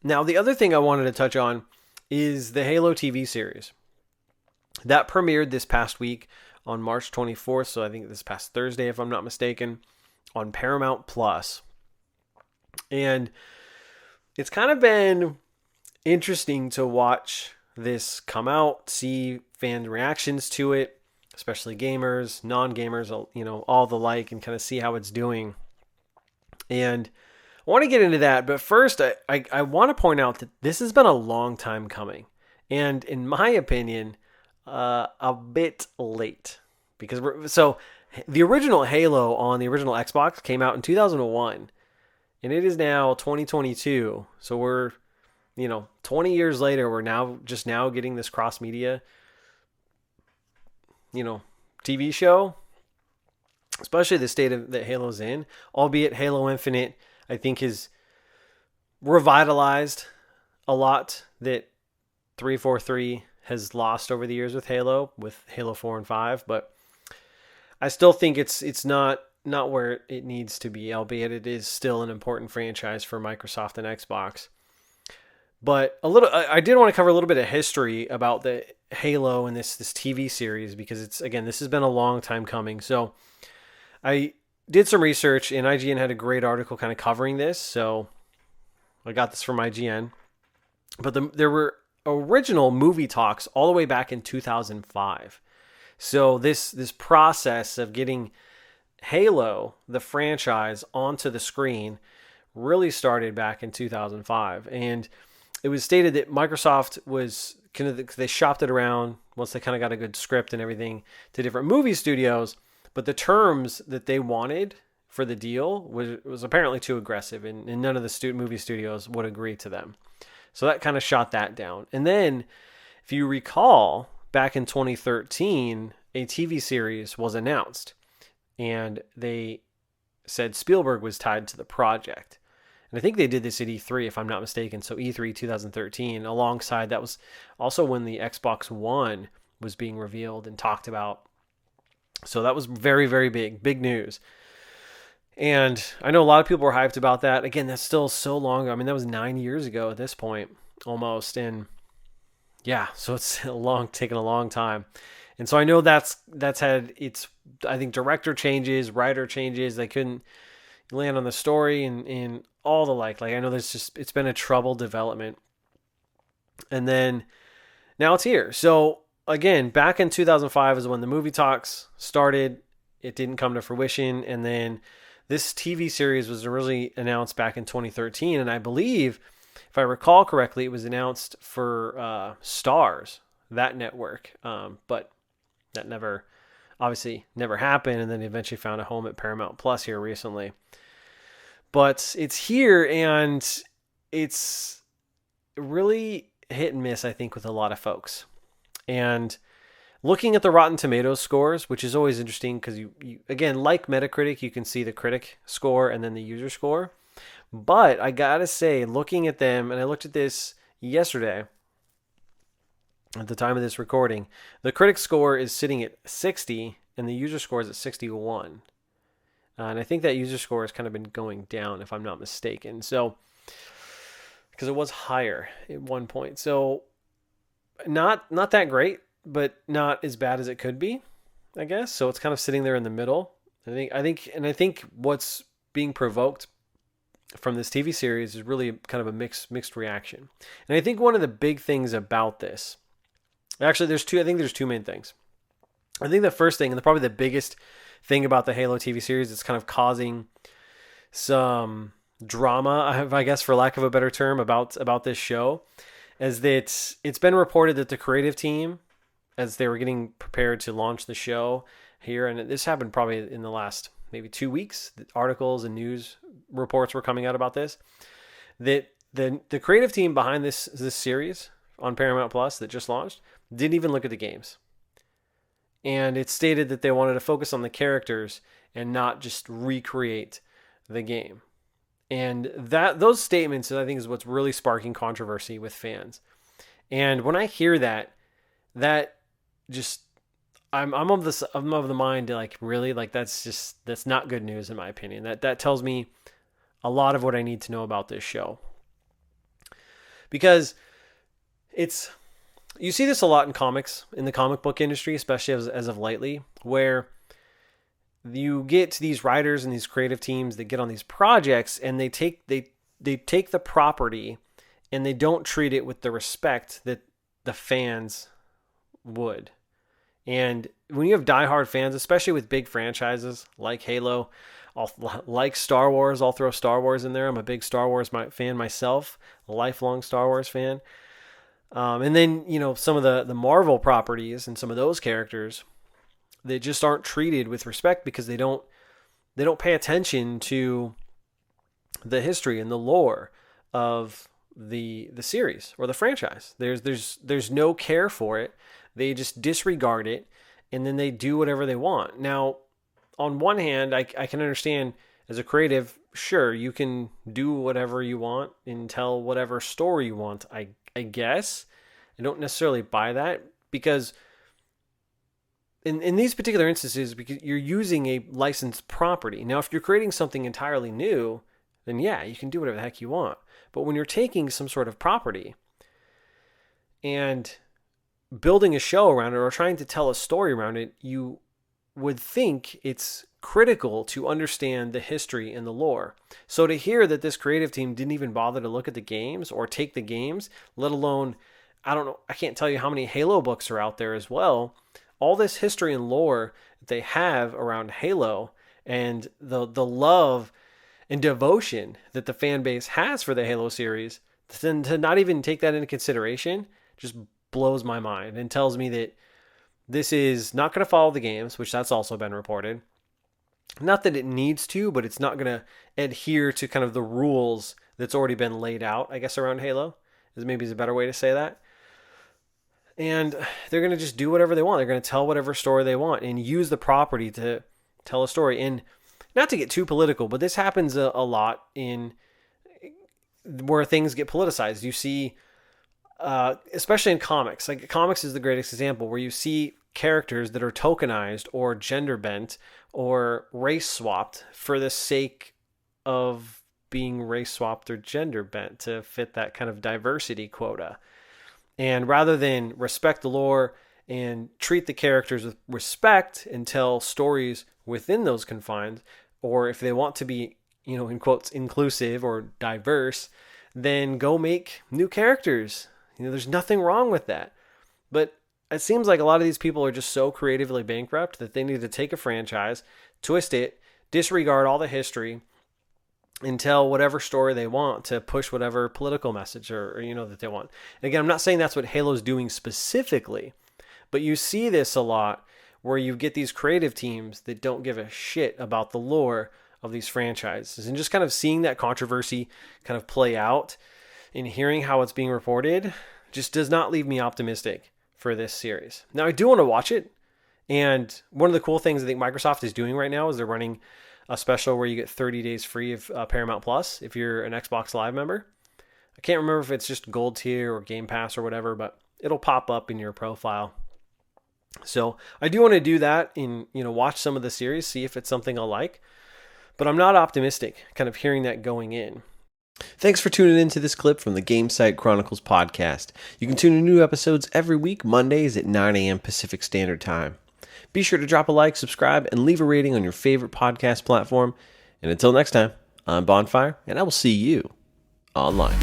Now, the other thing I wanted to touch on is the Halo TV series. That premiered this past week on March 24th, so I think this past Thursday, if I'm not mistaken, on Paramount Plus. And it's kind of been interesting to watch this come out, see fan reactions to it, especially gamers, non-gamers, all the like, and kind of see how it's doing. And I want to get into that, but first I want to point out that this has been a long time coming. And in my opinion, a bit late. Because the original Halo on the original Xbox came out in 2001. And it is now 2022. So we're, 20 years later, we're now getting this cross-media, TV show. Especially the state that Halo's in. Albeit Halo Infinite, I think, has revitalized a lot that 343 has lost over the years with Halo 4 and 5. But I still think it's not where it needs to be, albeit it is still an important franchise for Microsoft and Xbox. But I did want to cover a little bit of history about the Halo and this TV series, because this has been a long time coming. So I did some research, and IGN had a great article kind of covering this. So I got this from IGN. But there were original movie talks all the way back in 2005. So this process of getting Halo, the franchise, onto the screen really started back in 2005. And it was stated that Microsoft they shopped it around once they kind of got a good script and everything to different movie studios. But the terms that they wanted for the deal was apparently too aggressive, and none of the movie studios would agree to them. So that kind of shot that down. And then, if you recall, back in 2013, a TV series was announced, and they said Spielberg was tied to the project. And I think they did this at E3, if I'm not mistaken. So E3 2013, alongside, that was also when the Xbox One was being revealed and talked about. So that was very, very big news. And I know a lot of people were hyped about that. Again, that's still so long ago. I mean, that was 9 years ago at this point, almost. And yeah, so it's taken a long time. And so I know that's had I think director changes, writer changes. They couldn't land on the story and all the like. Like, I know it's been a troubled development. And then now it's here. So again, back in 2005 is when the movie talks started. It didn't come to fruition. And then this TV series was originally announced back in 2013. And I believe, if I recall correctly, it was announced for Starz, that network. But that never happened. And then eventually found a home at Paramount Plus here recently. But it's here, and it's really hit and miss, I think, with a lot of folks. And looking at the Rotten Tomatoes scores, which is always interesting because you again, like Metacritic, you can see the critic score and then the user score. But I gotta say, looking at them, and I looked at this yesterday at the time of this recording, the critic score is sitting at 60 and the user score is at 61. And I think that user score has kind of been going down, if I'm not mistaken. So, because it was higher at one point. So, not that great, but not as bad as it could be, I guess. So it's kind of sitting there in the middle. I think what's being provoked from this TV series is really kind of a mixed reaction. And I think one of the big things about this, actually, there's two main things. I think the first thing, and probably the biggest thing about the Halo TV series, it's kind of causing some drama, I guess, for lack of a better term, about this show, is that it's been reported that the creative team, as they were getting prepared to launch the show here, and this happened probably in the last maybe 2 weeks, articles and news reports were coming out about this, that the creative team behind this series on Paramount Plus that just launched didn't even look at the games. And it stated that they wanted to focus on the characters and not just recreate the game. And those statements, I think, is what's really sparking controversy with fans. And when I hear that just, I'm of the mind to, like, really, like, that's not good news in my opinion. That tells me a lot of what I need to know about this show. because you see this a lot in comics, in the comic book industry, especially as of lately, where you get these writers and these creative teams that get on these projects and they take the property and they don't treat it with the respect that the fans would. And when you have diehard fans, especially with big franchises like Halo, like Star Wars, I'll throw Star Wars in there. I'm a big Star Wars fan myself, a lifelong Star Wars fan. And then, some of the Marvel properties and some of those characters, they just aren't treated with respect because they don't pay attention to the history and the lore of the series or the franchise. There's no care for it. They just disregard it, and then they do whatever they want. Now, on one hand, I can understand as a creative, sure, you can do whatever you want and tell whatever story you want, I guess. I don't necessarily buy that because in these particular instances, because you're using a licensed property. Now, if you're creating something entirely new, then yeah, you can do whatever the heck you want. But when you're taking some sort of property and building a show around it or trying to tell a story around it, you would think it's critical to understand the history and the lore. So to hear that this creative team didn't even bother to look at the games or take the games, let alone, I don't know, I can't tell you how many Halo books are out there as well. All this history and lore that they have around Halo and the love and devotion that the fan base has for the Halo series, then to not even take that into consideration just blows my mind and tells me that this is not going to follow the games, which that's also been reported. Not that it needs to, but it's not going to adhere to kind of the rules that's already been laid out, I guess, around Halo, is a better way to say that. And they're going to just do whatever they want. They're going to tell whatever story they want and use the property to tell a story. And not to get too political, but this happens a lot in where things get politicized. You see, especially in comics. Like comics is the greatest example, where you see characters that are tokenized or gender bent or race swapped for the sake of being race swapped or gender bent to fit that kind of diversity quota. And rather than respect the lore and treat the characters with respect and tell stories within those confines, or if they want to be, in quotes, inclusive or diverse, then go make new characters. There's nothing wrong with that. But it seems like a lot of these people are just so creatively bankrupt that they need to take a franchise, twist it, disregard all the history, and tell whatever story they want to push whatever political message or that they want. And again, I'm not saying that's what Halo's doing specifically, but you see this a lot where you get these creative teams that don't give a shit about the lore of these franchises. And just kind of seeing that controversy kind of play out and hearing how it's being reported just does not leave me optimistic for this series. Now, I do want to watch it. And one of the cool things I think Microsoft is doing right now is they're running a special where you get 30 days free of Paramount Plus if you're an Xbox Live member. I can't remember if it's just Gold tier or Game Pass or whatever, but it'll pop up in your profile. So I do want to do that and watch some of the series, see if it's something I'll like. But I'm not optimistic, kind of hearing that going in. Thanks for tuning in to this clip from the Gamecite Chronicles podcast. You can tune in to new episodes every week, Mondays at 9 a.m. Pacific Standard Time. Be sure to drop a like, subscribe, and leave a rating on your favorite podcast platform. And until next time, I'm Bonfire, and I will see you online.